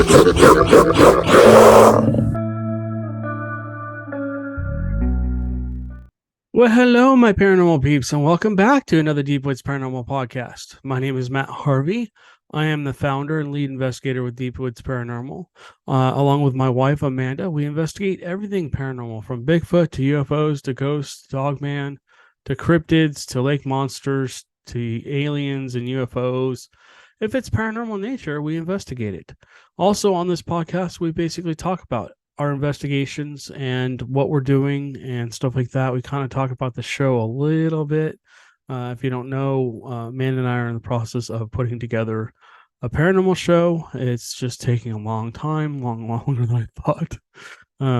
Well, hello, my paranormal peeps, and welcome back to another Deep Woods Paranormal podcast. My name is Matt Harvey. I am the founder and lead investigator with Deep Woods Paranormal. Along with my wife, Amanda, we investigate everything paranormal, from Bigfoot to UFOs to ghosts, dogman, to cryptids, to lake monsters, to aliens and UFOs. If it's paranormal nature, we investigate it. Also on this podcast, we basically talk about our investigations and what we're doing and stuff like that. We kind of talk about the show a little bit. If you don't know, Amanda and I are in the process of putting together a paranormal show. It's just taking a long time, longer than I thought.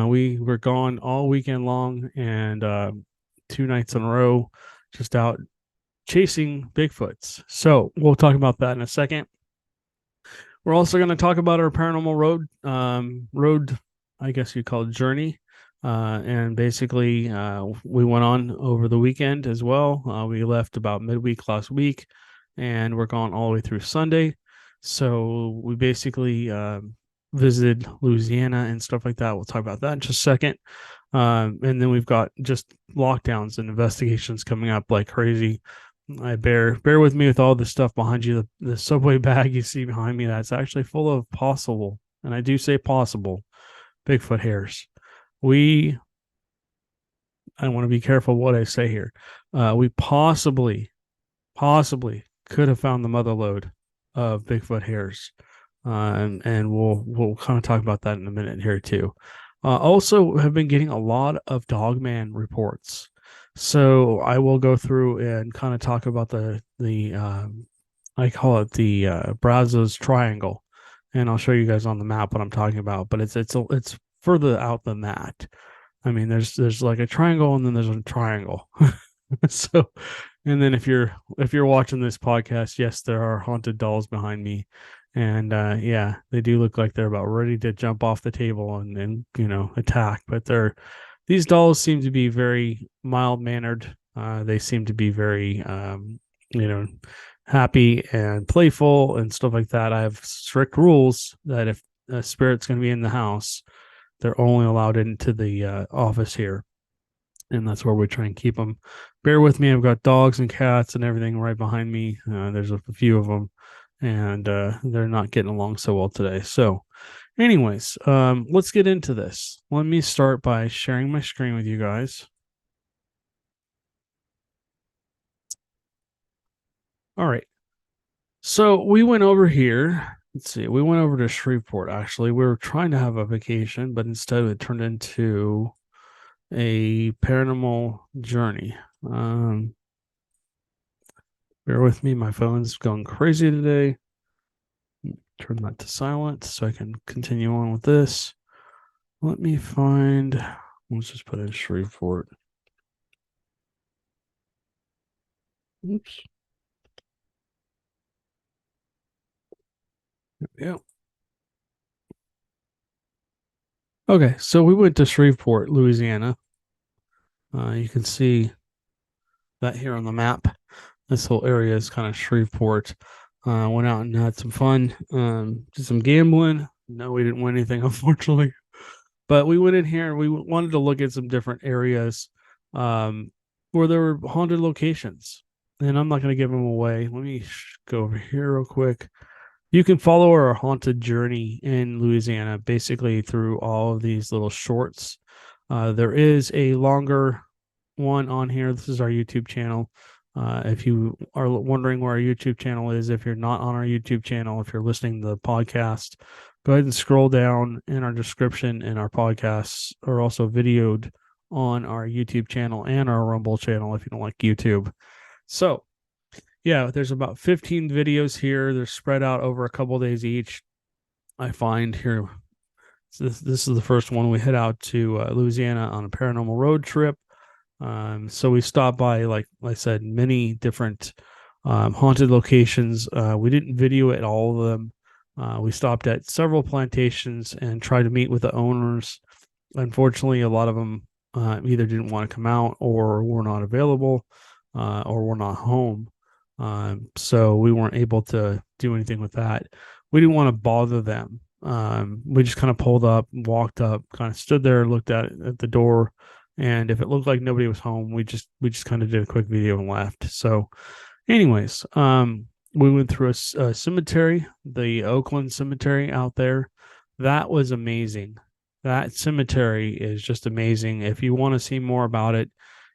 We were gone all weekend long and 2 nights in a row, just out chasing Bigfoots. So we'll talk about that in a second. We're also going to talk about our paranormal road, I guess you call it journey. And basically, we went on over the weekend as well. We left about midweek last week, and we're gone all the way through Sunday. So we basically visited Louisiana and stuff like that. We'll talk about that in just a second. And then we've got just lockdowns and investigations coming up like crazy. I bear with me with all the stuff behind you. The subway bag you see behind me, that's actually full of possible, and I do say possible, Bigfoot hairs. I want to be careful what I say here. We possibly could have found the mother lode of Bigfoot hairs. And we'll kind of talk about that in a minute here too. Also have been getting a lot of dogman reports. So I will go through and kind of talk about the I call it the Brazos triangle, and I'll show you guys on the map what I'm talking about. But it's further out than that. I mean, there's like a triangle and then there's a triangle. So, and then if you're watching this podcast, yes, there are haunted dolls behind me, and yeah, they do look like they're about ready to jump off the table and attack. But these dolls seem to be very mild mannered. They seem to be very happy and playful and stuff like that. I have strict rules that if a spirit's going to be in the house, they're only allowed into the office here, and that's where we try and keep them. Bear with me. I've got dogs and cats and everything right behind me. There's a few of them, and they're not getting along so well today. So anyways, let's get into this. Let me start by sharing my screen with you guys. All right. So we went over here. Let's see. We went over to Shreveport, actually. We were trying to have a vacation, but instead it turned into a paranormal journey. Bear with me. My phone's going crazy today. Turn that to silent so I can continue on with this. Let me find, let's just put in Shreveport. Oops. There we go. Okay, so we went to Shreveport, Louisiana. You can see that here on the map. This whole area is kind of Shreveport. Went out and had some fun. Did some gambling. No, we didn't win anything, unfortunately. But we went in here and we wanted to look at some different areas where there were haunted locations. And I'm not going to give them away. Let me go over here real quick. You can follow our haunted journey in Louisiana basically through all of these little shorts. There is a longer one on here. This is our YouTube channel. If you are wondering where our YouTube channel is, if you're not on our YouTube channel, if you're listening to the podcast, go ahead and scroll down in our description, and our podcasts are also videoed on our YouTube channel and our Rumble channel if you don't like YouTube. So yeah, there's about 15 videos here. They're spread out over a couple days each. I find here, so this is the first one. We head out to Louisiana on a paranormal road trip. So we stopped by, like I said, many different haunted locations. We didn't video at all of them. We stopped at several plantations and tried to meet with the owners. Unfortunately, a lot of them either didn't want to come out, or were not available, or were not home. So we weren't able to do anything with that. We didn't want to bother them We just kind of pulled up, walked up, kind of stood there, looked at the door, and if it looked like nobody was home, we just kind of did a quick video and left. So, anyways, we went through a cemetery, the Oakland Cemetery out there. That was amazing. That cemetery is just amazing. If you want to see more about it,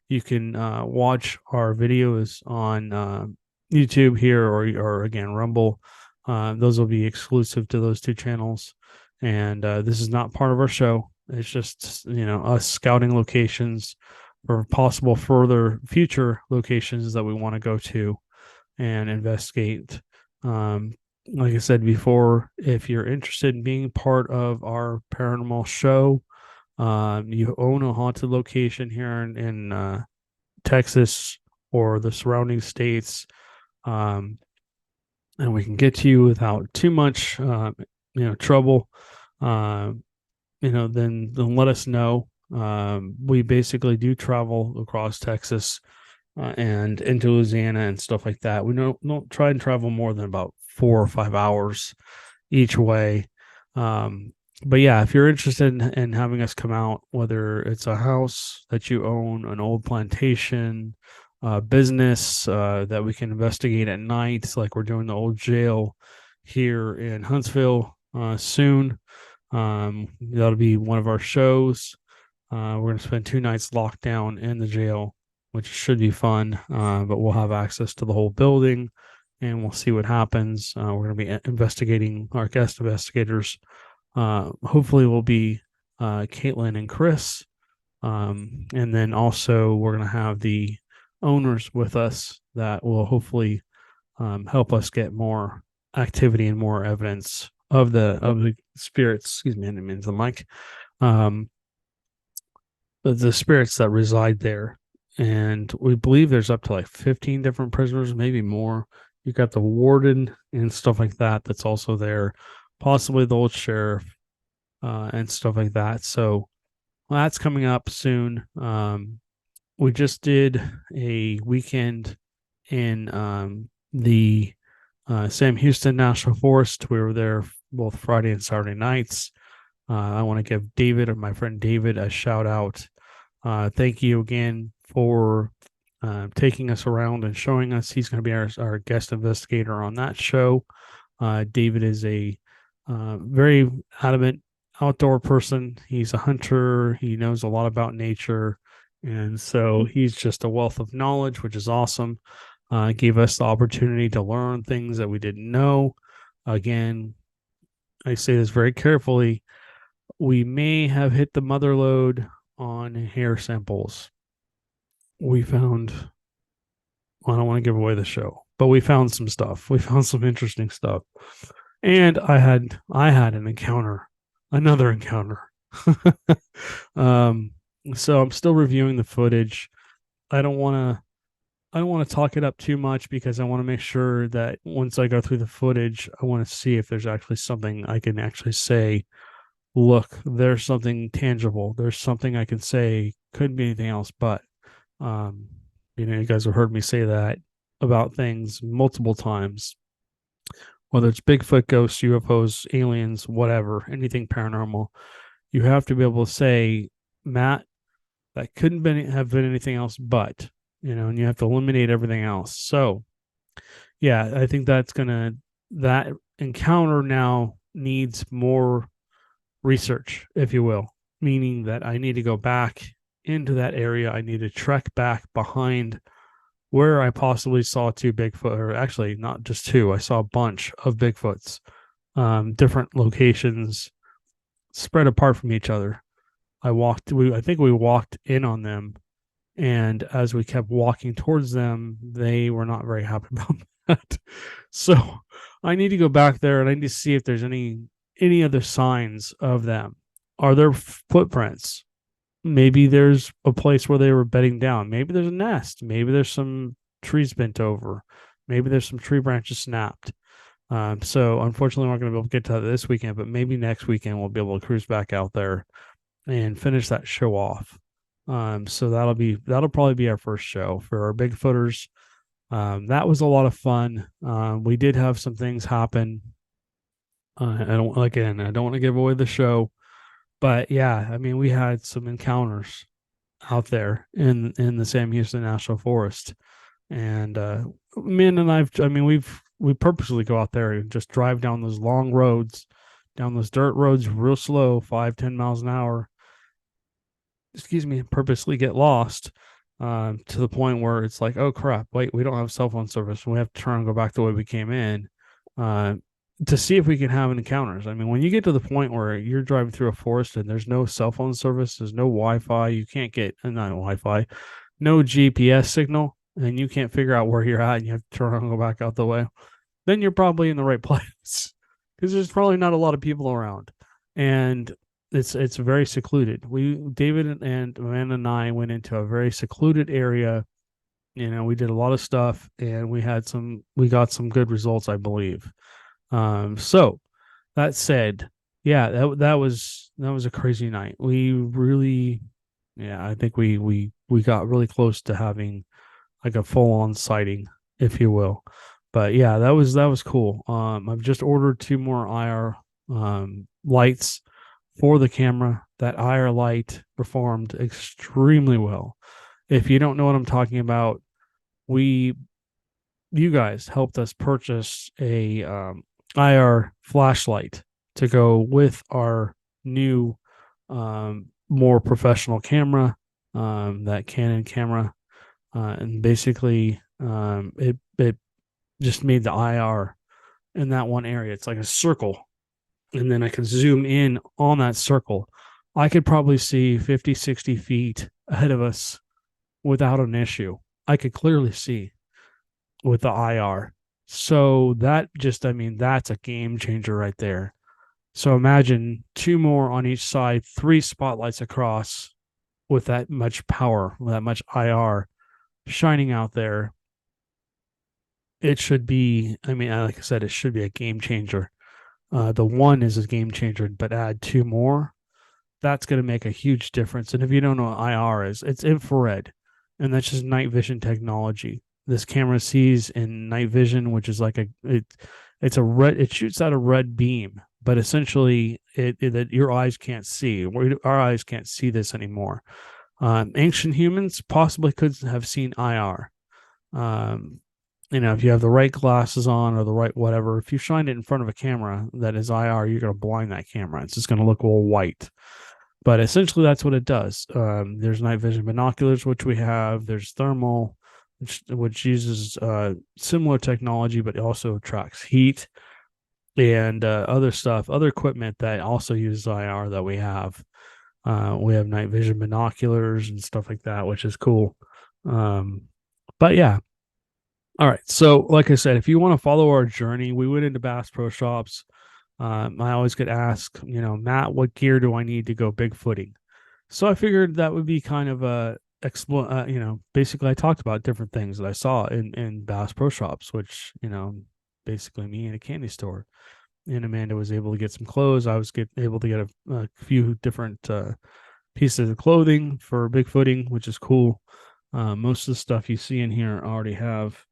you can watch our videos on YouTube here or again Rumble. Those will be exclusive to those two channels. And this is not part of our show. It's just us scouting locations for possible further future locations that we want to go to and investigate. Like I said before, if you're interested in being part of our paranormal show, you own a haunted location here in Texas or the surrounding states, um, and we can get to you without too much, trouble. Uh, then let us know. We basically do travel across Texas and into Louisiana and stuff like that. We don't try and travel more than about 4 or 5 hours each way. Um, but yeah, if you're interested in having us come out, whether it's a house that you own, an old plantation, business that we can investigate at night, like we're doing the old jail here in Huntsville soon. That'll be one of our shows. We're going to spend 2 nights locked down in the jail, which should be fun. But we'll have access to the whole building and we'll see what happens. We're going to be investigating our guest investigators. Hopefully, will be Caitlin and Chris. And then also, we're going to have the owners with us that will hopefully help us get more activity and more evidence of the spirits. Excuse me, I didn't mean the mic. The spirits that reside there, and we believe there's up to like 15 different prisoners, maybe more. You got the warden and stuff like that. That's also there, possibly the old sheriff and stuff like that. So that's coming up soon. We just did a weekend in the Sam Houston National Forest. We were there both Friday and Saturday nights. I want to give David, or my friend David, a shout out. Thank you again for taking us around and showing us. He's going to be our guest investigator on that show. David is a very adamant outdoor person. He's a hunter. He knows a lot about nature. And so he's just a wealth of knowledge, which is awesome. Gave us the opportunity to learn things that we didn't know. Again, I say this very carefully. We may have hit the mother lode on hair samples. We found, well, I don't want to give away the show, but we found some stuff. We found some interesting stuff. And I had an encounter, another encounter. So I'm still reviewing the footage. I don't want to talk it up too much because I want to make sure that once I go through the footage, I want to see if there's actually something I can actually say, look, there's something tangible. There's something I can say. Couldn't be anything else, but you guys have heard me say that about things multiple times. Whether it's Bigfoot, ghosts, UFOs, aliens, whatever, anything paranormal, you have to be able to say, Matt, that couldn't have been anything else but, and you have to eliminate everything else. So, yeah, I think that encounter now needs more research, if you will, meaning that I need to go back into that area. I need to trek back behind where I possibly saw two Bigfoot, or actually not just two. I saw a bunch of Bigfoots, different locations, spread apart from each other. I think we walked in on them, and as we kept walking towards them, they were not very happy about that. So I need to go back there and I need to see if there's any other signs of them. Are there footprints? Maybe there's a place where they were bedding down. Maybe there's a nest. Maybe there's some trees bent over. Maybe there's some tree branches snapped. So unfortunately, we're not going to be able to get to that this weekend, but maybe next weekend we'll be able to cruise back out there and finish that show off. So that'll probably be our first show for our Bigfooters. That was a lot of fun. We did have some things happen I don't want to give away the show, but yeah, I mean, we had some encounters out there in the Sam Houston National Forest, and Min and I mean, we purposely go out there and just drive down those long roads, down those dirt roads, real slow, 5-10 miles an hour. Excuse me, purposely get lost. To the point where it's like, oh crap, wait, we don't have cell phone service. We have to turn and go back the way we came in. Uh, to see if we can have encounters. I mean, when you get to the point where you're driving through a forest and there's no cell phone service, there's no Wi-Fi, you can't get not Wi-Fi, no GPS signal, and you can't figure out where you're at, and you have to turn and go back out the way, then you're probably in the right place because there's probably not a lot of people around, and it's very secluded. David and Amanda and I went into a very secluded area. We did a lot of stuff, and we got some good results, I believe. So that said, yeah, that was a crazy night. We really, yeah, I think we got really close to having like a full on sighting, if you will. But yeah, that was cool. I've just ordered two more IR lights for the camera. That IR light performed extremely well. If you don't know what I'm talking about, we you guys helped us purchase a IR flashlight to go with our new more professional camera, that Canon camera, and basically it just made the IR in that one area. It's like a circle, and then I can zoom in on that circle. I could probably see 50, 60 feet ahead of us without an issue. I could clearly see with the IR. So I mean, that's a game changer right there. So imagine two more on each side, three spotlights across with that much power, with that much IR shining out there. It should be, I mean, like I said, it should be a game changer. The one is a game changer, but add two more, that's going to make a huge difference. And if you don't know what IR is, it's infrared, and that's just night vision technology. This camera sees in night vision, which is like it's a red, it shoots out a red beam, but essentially that your eyes can't see. Our eyes can't see this anymore. Ancient humans possibly could have seen IR. Um, if you have the right glasses on or the right whatever, if you shine it in front of a camera that is IR, you're going to blind that camera. It's just going to look all white. But essentially, that's what it does. There's night vision binoculars, which we have. There's thermal, which uses similar technology, but also tracks heat, and other stuff, other equipment that also uses IR that we have. We have night vision binoculars and stuff like that, which is cool. But yeah. All right. So, like I said, if you want to follow our journey, we went into Bass Pro Shops. I always get asked, Matt, what gear do I need to go Bigfooting? So I figured that would be kind of basically I talked about different things that I saw in Bass Pro Shops, which, basically me in a candy store. And Amanda was able to get some clothes. I was able to get a few different pieces of clothing for Bigfooting, which is cool. Most of the stuff you see in here I already have.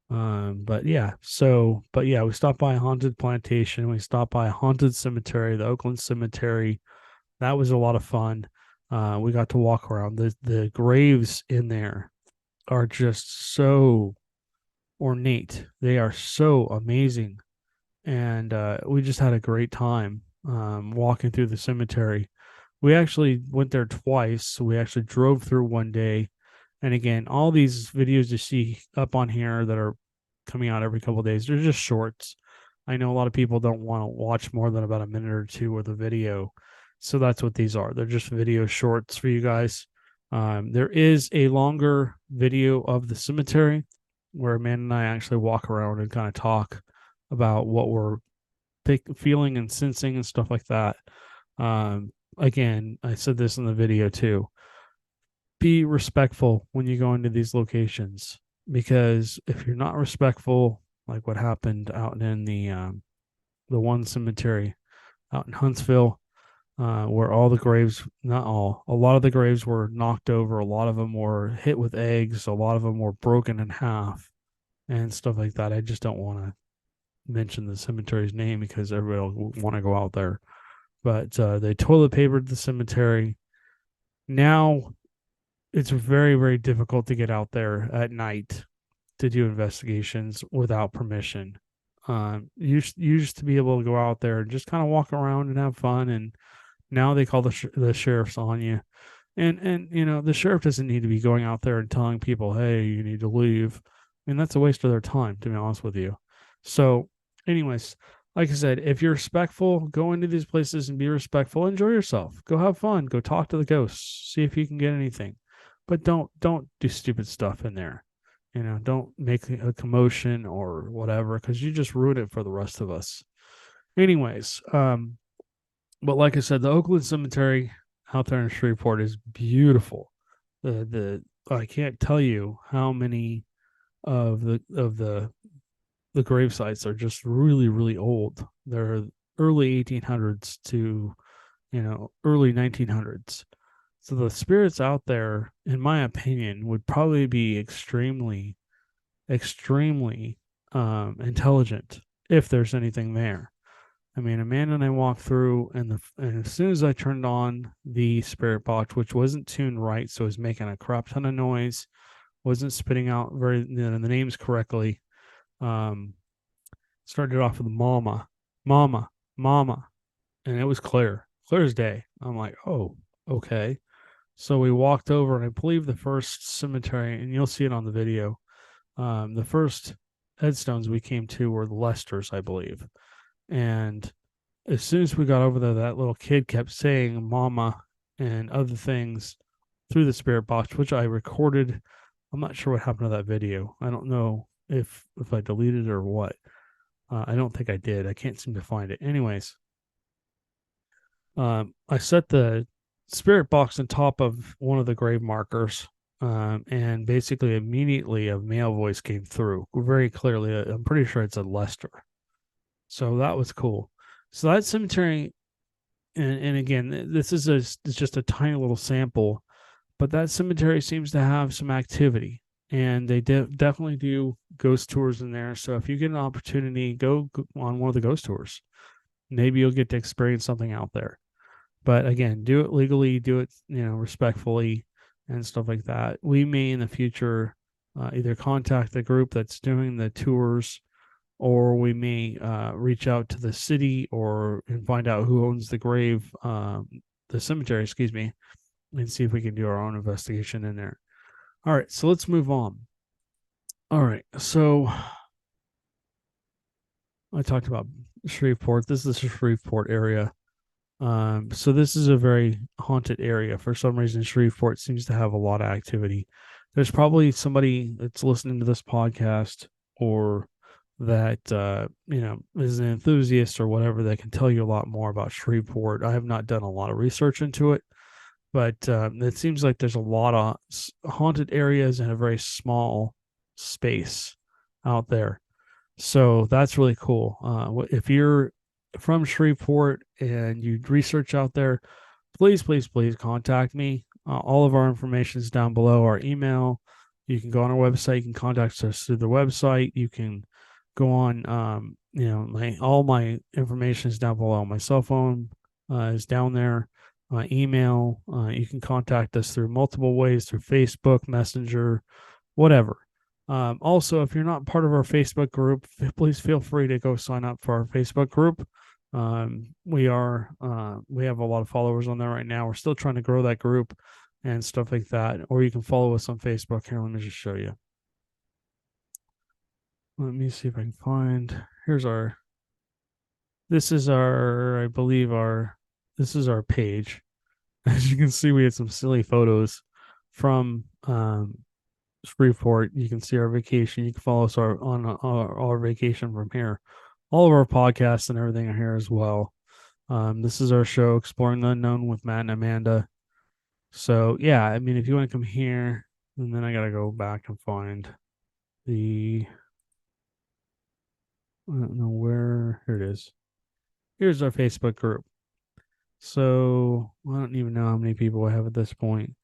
But yeah, we stopped by a haunted plantation. We stopped by a haunted cemetery, the Oakland Cemetery. That was a lot of fun. We got to walk around. The graves in there are just so ornate. They are so amazing. And we just had a great time walking through the cemetery. We actually went there twice. We actually drove through one day. And again, all these videos you see up on here that are coming out every couple of days, they're just shorts. I know a lot of people don't want to watch more than about a minute or two of the video. So that's what these are. They're just video shorts for you guys. There is a longer video of the cemetery where Amanda and I actually walk around and kind of talk about what we're feeling and sensing and stuff like that. Again, I said this in the video too. Be respectful when you go into these locations, because if you're not respectful, like what happened out in the one cemetery out in Huntsville, where all the graves, not all, a lot of the graves were knocked over, a lot of them were hit with eggs, a lot of them were broken in half and stuff like that. I just don't want to mention the cemetery's name because everybody will want to go out there. But they toilet papered the cemetery. Now it's very, very difficult to get out there at night to do investigations without permission. You used to be able to go out there and just kind of walk around and have fun, and now they call the sheriffs on you. And the sheriff doesn't need to be going out there and telling people, "Hey, you need to leave." I mean, that's a waste of their time, to be honest with you. So, anyways, like I said, if you're respectful, go into these places and be respectful. Enjoy yourself. Go have fun. Go talk to the ghosts. See if you can get anything, but don't do stupid stuff in there. Don't make a commotion or whatever because you just ruin it for the rest of us. Anyways, but like I said, the Oakland Cemetery out there in Shreveport is beautiful. The I can't tell you how many of the grave sites are just really, really old. They're early 1800s to early 1900s. So the spirits out there, in my opinion, would probably be extremely, extremely intelligent if there's anything there. I mean, Amanda and I walked through, and as soon as I turned on the spirit box, which wasn't tuned right, so it was making a crap ton of noise, wasn't spitting out the names correctly. Um, Started off with mama, mama, mama, and it was clear as day. I'm like, oh, okay. So we walked over, and I believe the first cemetery, and you'll see it on the video. The first headstones we came to were the Lesters, I believe, and as soon as we got over there, that little kid kept saying "mama" and other things through the spirit box, which I recorded. I'm not sure what happened to that video. I don't know if I deleted it or what. I don't think I did. I can't seem to find it. Anyways, I set the spirit box on top of one of the grave markers, and basically immediately a male voice came through very clearly. I'm pretty sure it's a Lester. So that was cool. So that cemetery, and again, this is it's just a tiny little sample, but that cemetery seems to have some activity, and they definitely do ghost tours in there. So if you get an opportunity, go on one of the ghost tours. Maybe you'll get to experience something out there. But again, do it legally, do it respectfully, and stuff like that. We may in the future either contact the group that's doing the tours, or we may reach out to the city or and find out who owns the cemetery, excuse me, and see if we can do our own investigation in there. All right, so let's move on. All right, so I talked about Shreveport. This is the Shreveport area. So this is a very haunted area. For some reason, Shreveport seems to have a lot of activity. There's probably somebody that's listening to this podcast or that is an enthusiast or whatever that can tell you a lot more about Shreveport. I have not done a lot of research into it, but it seems like there's a lot of haunted areas in a very small space out there. So that's really cool. If you're from Shreveport and you research out there, please, please, please contact me. All of our information is down below. Our email. You can go on our website. You can contact us through the website. You can go on. My all my information is down below. My cell phone is down there. Email. You can contact us through multiple ways through Facebook, Messenger, whatever. Also, if you're not part of our Facebook group, please feel free to go sign up for our Facebook group. We have a lot of followers on there right now. We're still trying to grow that group and stuff like that. Or you can follow us on Facebook. Here, let me just show you. Let me see if I can find. This is I believe this is our page. As you can see, we had some silly photos from Shreveport. You can see our vacation. You can follow us on our vacation from here. All of our podcasts and everything are here as well. This is our show, Exploring the Unknown with Matt and Amanda. So yeah, I mean, if you want to come here, and then I gotta go back and find I don't know where. Here it is. Here's our Facebook group. So I don't even know how many people I have at this point,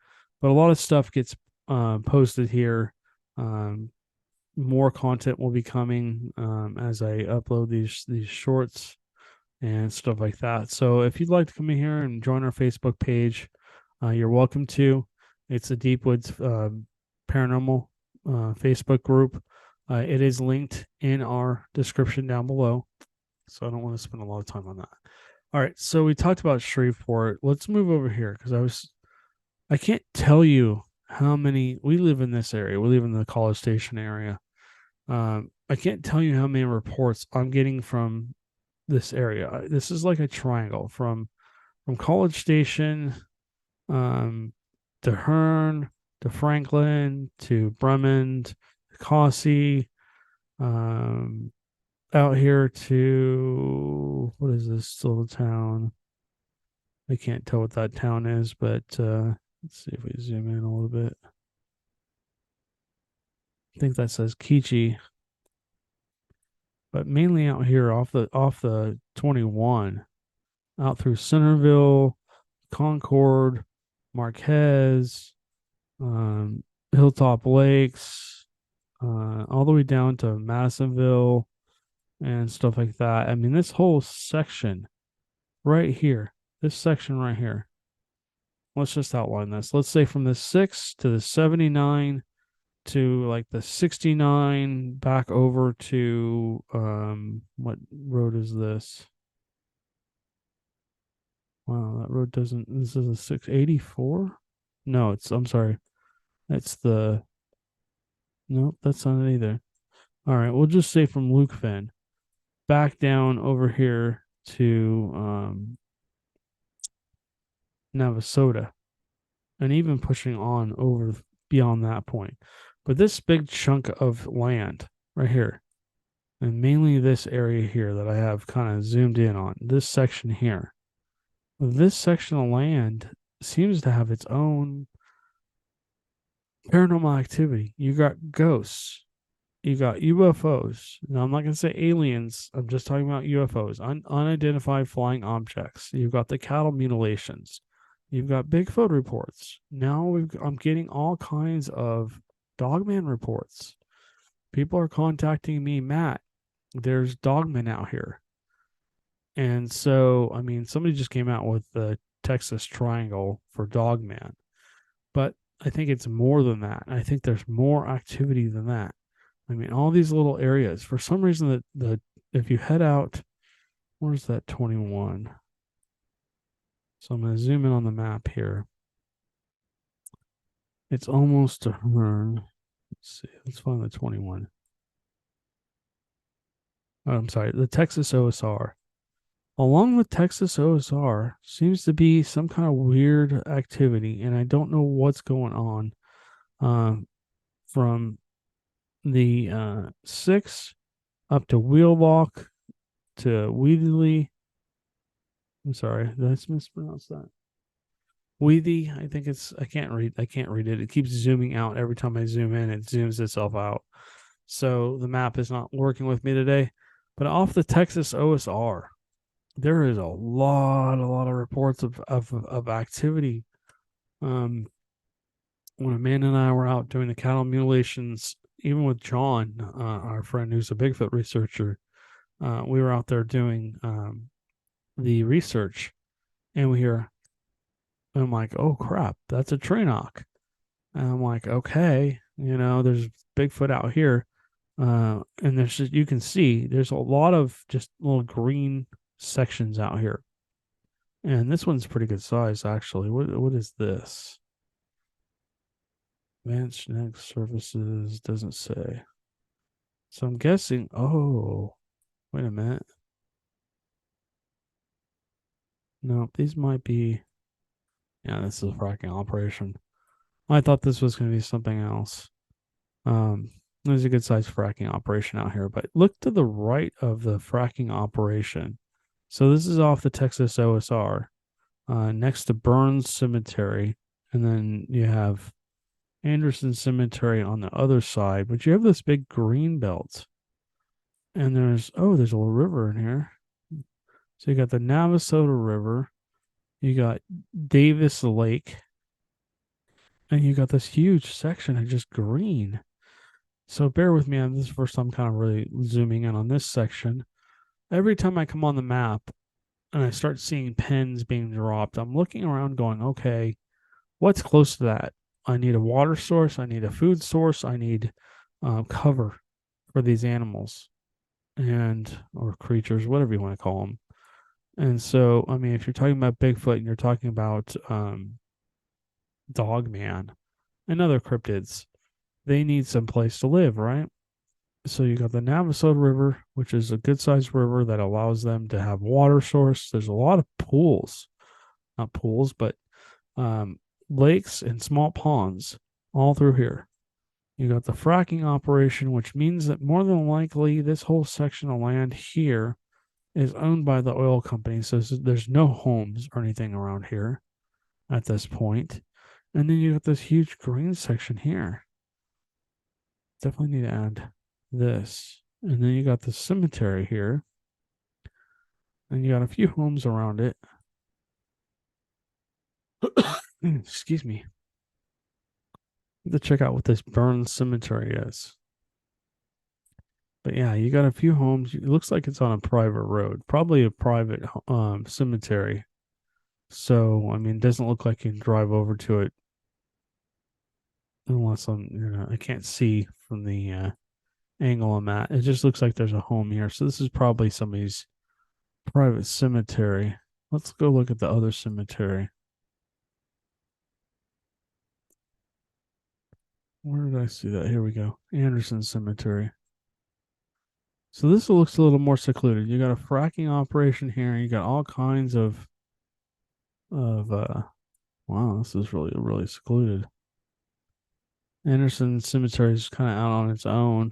but a lot of stuff gets posted here. more content will be coming as I upload these shorts and stuff like that. So if you'd like to come in here and join our Facebook page, you're welcome to. It's a Deep Woods Paranormal Facebook group. It is linked in our description down below. So I don't want to spend a lot of time on that. All right. So we talked about Shreveport. Let's move over here because I can't tell you how many, we live in this area. We live in the College Station area. I can't tell you how many reports I'm getting from this area. This is like a triangle from College Station, um, to Hearn, to Franklin, to Bremen, to Cossie, um, out here to what is this little town? I can't tell what that town is, but let's see if we zoom in a little bit. I think that says Kichi, but mainly out here off the 21, out through Centerville, Concord, Marquez, um, Hilltop Lakes, all the way down to Madisonville and stuff like that. I mean, this whole section right here, this section right here. Let's just outline this. Let's say from the 6 to the 79 to like the 69 back over to what road is this? Wow, that road doesn't, this is a 684? No, I'm sorry. It's the, nope, that's not it either. All right, we'll just say from Luke Finn back down over here to Navasota and even pushing on over beyond that point. But this big chunk of land right here, and mainly this area here that I have kind of zoomed in on, this section here, this section of land seems to have its own paranormal activity. You got ghosts, you got UFOs. Now, I'm not going to say aliens. I'm just talking about UFOs, unidentified flying objects. You've got the cattle mutilations. You've got Bigfoot reports. Now I'm getting all kinds of dogman reports. People are contacting me, Matt. There's dogmen out here. And so, I mean, somebody just came out with the Texas Triangle for dogman. But I think it's more than that. I think there's more activity than that. I mean, all these little areas. For some reason, the if you head out, where's that 21? So I'm going to zoom in on the map here. It's almost to Hearn. Let's see. Let's find the 21. Oh, I'm sorry. The Texas OSR. Along the Texas OSR seems to be some kind of weird activity, and I don't know what's going on. From the 6 up to Wheelock to Wheatley. I'm sorry, did I mispronounce that? Weedy, I think it's, I can't read it. It keeps zooming out every time I zoom in, it zooms itself out. So the map is not working with me today. But off the Texas OSR, there is a lot of reports of activity. When Amanda and I were out doing the cattle mutilations, even with John, our friend who's a Bigfoot researcher, we were out there doing the research, and I'm like, oh crap, that's a tree knock. And I'm like, okay, there's Bigfoot out here. And there's just, you can see there's a lot of just little green sections out here. And this one's pretty good size, actually. What is this? Advanced Genetic Services doesn't say. So I'm guessing, oh, wait a minute. No, these might be, yeah, this is a fracking operation. I thought this was going to be something else. There's a good sized fracking operation out here, but look to the right of the fracking operation. So this is off the Texas OSR, next to Burns Cemetery, and then you have Anderson Cemetery on the other side, but you have this big green belt. And there's a little river in here. So you got the Navasota River, you got Davis Lake, and you got this huge section of just green. So bear with me on this first. I'm kind of really zooming in on this section. Every time I come on the map and I start seeing pins being dropped, I'm looking around going, okay, what's close to that? I need a water source. I need a food source. I need cover for these animals and or creatures, whatever you want to call them. And so, I mean, if you're talking about Bigfoot and you're talking about Dogman and other cryptids, they need some place to live, right? So you got the Navajo River, which is a good sized river that allows them to have water source. There's a lot of pools, not pools, but um, lakes and small ponds all through here. You got the fracking operation, which means that more than likely this whole section of land here is owned by the oil company. So there's no homes or anything around here at this point. And then you got this huge green section here. Definitely need to add this. And then you got the cemetery here. And you got a few homes around it. Excuse me. To check out what this burned cemetery is. But yeah, you got a few homes. It looks like it's on a private road, probably a private cemetery. So, I mean, it doesn't look like you can drive over to it unless I can't see from the angle I'm at. It just looks like there's a home here. So this is probably somebody's private cemetery. Let's go look at the other cemetery. Where did I see that? Here we go. Anderson Cemetery. So this looks a little more secluded. You got a fracking operation here. You got all kinds of wow, this is really secluded. Anderson Cemetery is kind of out on its own.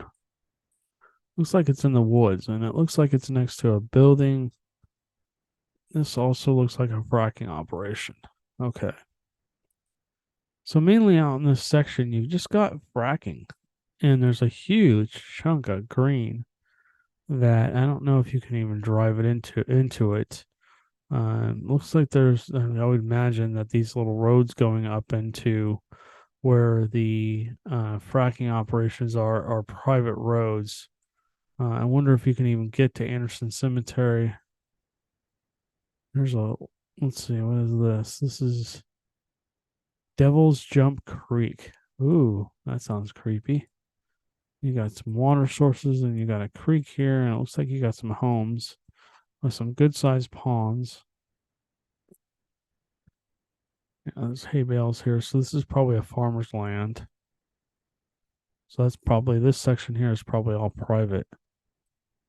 Looks like it's in the woods, and it looks like it's next to a building. This also looks like a fracking operation. Okay. So mainly out in this section, you've just got fracking, and there's a huge chunk of green that I don't know if you can even drive it into it. Looks like there's. I would imagine that these little roads going up into where the fracking operations are private roads. I wonder if you can even get to Anderson Cemetery. There's a. Let's see. What is this? This is Devil's Jump Creek. Ooh, that sounds creepy. You got some water sources and you got a creek here, and it looks like you got some homes with some good sized ponds. Yeah, there's hay bales here, so this is probably a farmer's land. So that's probably this section here is probably all private.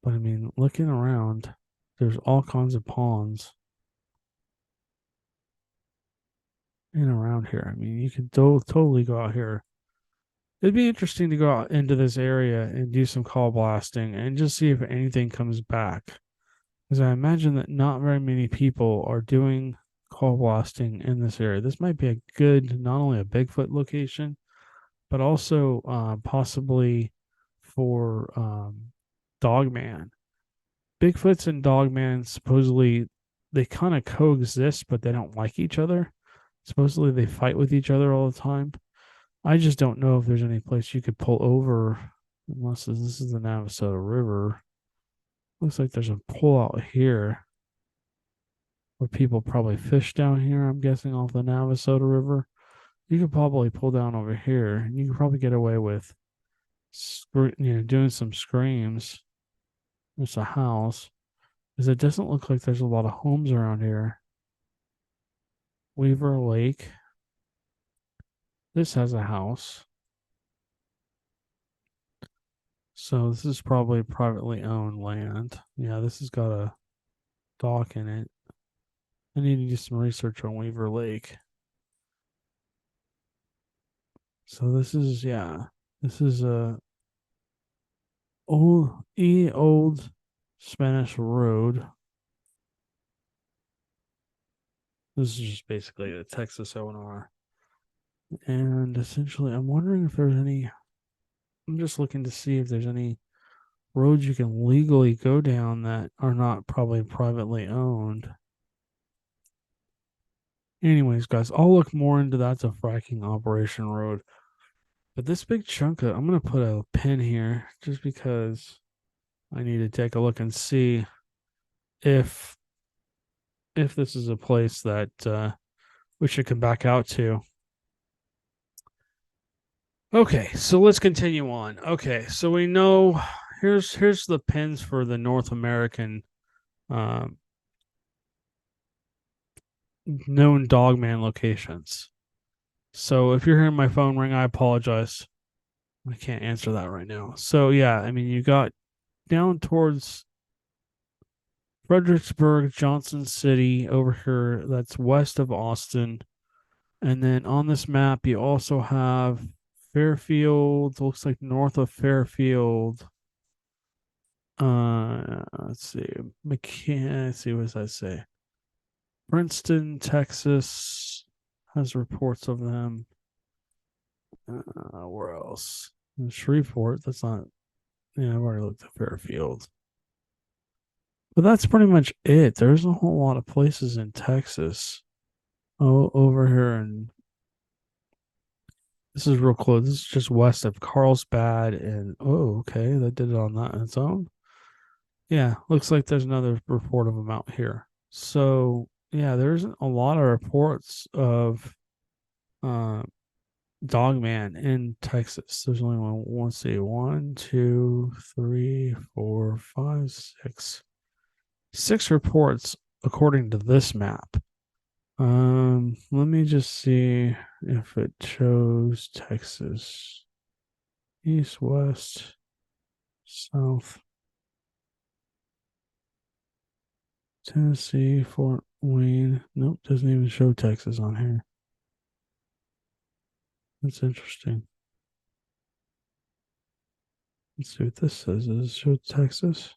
But I mean, looking around, there's all kinds of ponds in and around here. I mean, you could totally go out here. It'd be interesting to go out into this area and do some call blasting and just see if anything comes back. Because I imagine that not very many people are doing call blasting in this area. This might be a good, not only a Bigfoot location, but also possibly for Dogman. Bigfoots and Dogman supposedly they kind of coexist, but they don't like each other. Supposedly they fight with each other all the time. I just don't know if there's any place you could pull over, unless this is the Navajo River. Looks like there's a pull out here where people probably fish down here. I'm guessing off the Navajo River. You could probably pull down over here, and you could probably get away with, doing some screams. There's a house, because it doesn't look like there's a lot of homes around here. Weaver Lake. This has a house. So this is probably privately owned land. Yeah, this has got a dock in it. I need to do some research on Weaver Lake. So this is a old Spanish road. This is just basically a Texas O&R. And essentially, I'm wondering if there's any. I'm just looking to see if there's any roads you can legally go down that are not probably privately owned. Anyways, guys, I'll look more into that's a fracking operation road. But this big chunk of, I'm gonna put a pin here just because I need to take a look and see if this is a place that we should come back out to. Okay, so let's continue on. Okay, so we know here's the pins for the North American um, known dogman locations. So if you're hearing my phone ring, I apologize. I can't answer that right now. So yeah, I mean you got down towards Fredericksburg, Johnson City over here. That's west of Austin. And then on this map, you also have Fairfield. Looks like north of Fairfield. Let's see. Let's see, what does that say? Princeton, Texas has reports of them. Where else? Shreveport. That's not. Yeah, I've already looked at Fairfield. But that's pretty much it. There's a whole lot of places in Texas. Oh, over here, and this is real close. This is just west of Carlsbad, and oh, okay, that did it on that on its own. Yeah, looks like there's another report of them out here. So yeah, there's a lot of reports of uh, Dogman in Texas. There's only one. Let's see, 1, 2, 3, 4, 5, 6, 6 reports according to this map. Let me just see if it shows Texas. East, west, south, Tennessee, Fort Wayne. Nope, doesn't even show Texas on here. That's interesting. Let's see what this says. Does it show Texas?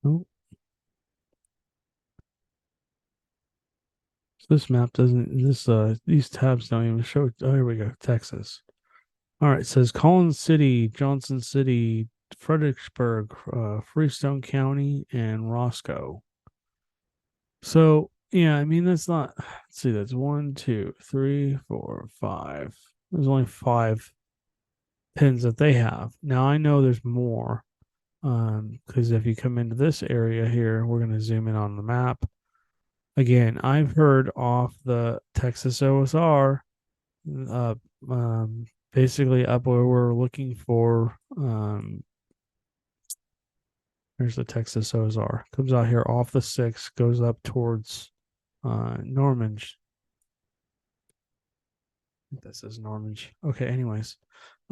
Nope. This map doesn't. These tabs don't even show. Oh, here we go. Texas. All right. It says Collins City, Johnson City, Fredericksburg, Freestone County, and Roscoe. So yeah, I mean that's not. Let's see. That's 1, 2, 3, 4, 5. There's only 5 pins that they have. Now I know there's more. Because if you come into this area here, we're gonna zoom in on the map. Again, I've heard off the Texas OSR, uh, basically up where we're looking for. Here's the Texas OSR. Comes out here off the 6, goes up towards Normandy. I think that says Normandy. Okay, anyways.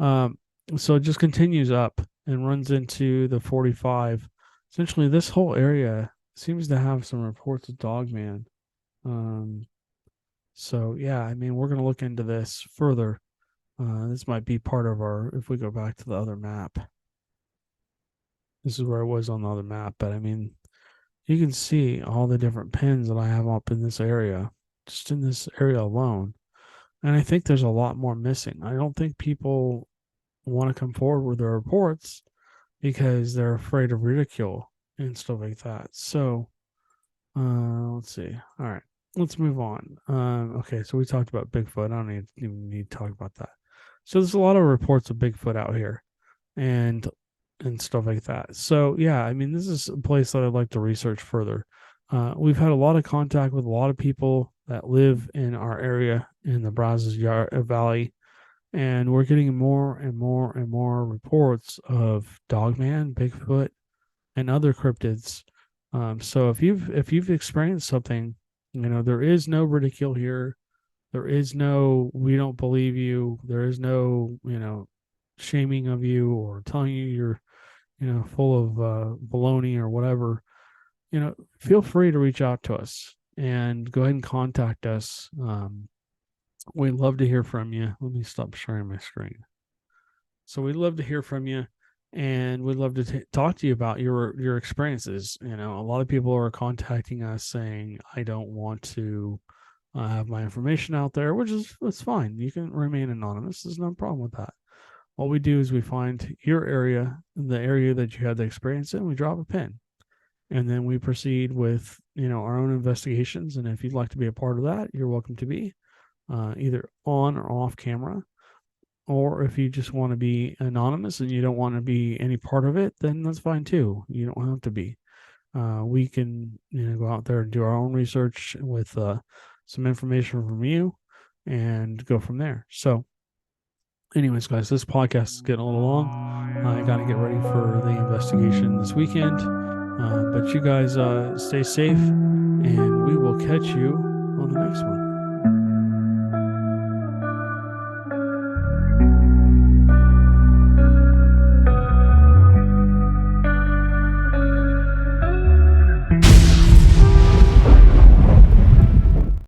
Um, so it just continues up and runs into the 45. Essentially, this whole area seems to have some reports of Dogman. Um, So yeah, I mean, we're gonna look into this further. This might be part of our. If we go back to the other map, this is where it was on the other map. But I mean, you can see all the different pins that I have up in this area, just in this area alone. And I think there's a lot more missing. I don't think people want to come forward with their reports because they're afraid of ridicule and stuff like that. So let's see. All right, let's move on. Okay, so we talked about Bigfoot. I don't even need to talk about that. So there's a lot of reports of Bigfoot out here, and stuff like that. So yeah, I mean, this is a place that I'd like to research further. We've had a lot of contact with a lot of people that live in our area in the Brazos Valley, and we're getting more and more and more reports of Dogman, Bigfoot, and other cryptids. So if you've experienced something, there is no ridicule here. There is no we don't believe you. There is no shaming of you or telling you you're full of baloney or whatever. Feel free to reach out to us and go ahead and contact us. We'd love to hear from you. Let me stop sharing my screen. So we'd love to hear from you, and we'd love to talk to you about your experiences. A lot of people are contacting us saying, "I don't want to have my information out there," which is that's fine. You can remain anonymous. There's no problem with that. What we do is we find your area, the area that you had the experience in, we drop a pin, and then we proceed with our own investigations. And if you'd like to be a part of that, you're welcome to be. either on or off camera. Or if you just want to be anonymous and you don't want to be any part of it, then that's fine too. You don't have to be. We can, go out there and do our own research with some information from you and go from there. So, anyways, guys, this podcast is getting a little long. I got to get ready for the investigation this weekend. But you guys stay safe, and we will catch you on the next one.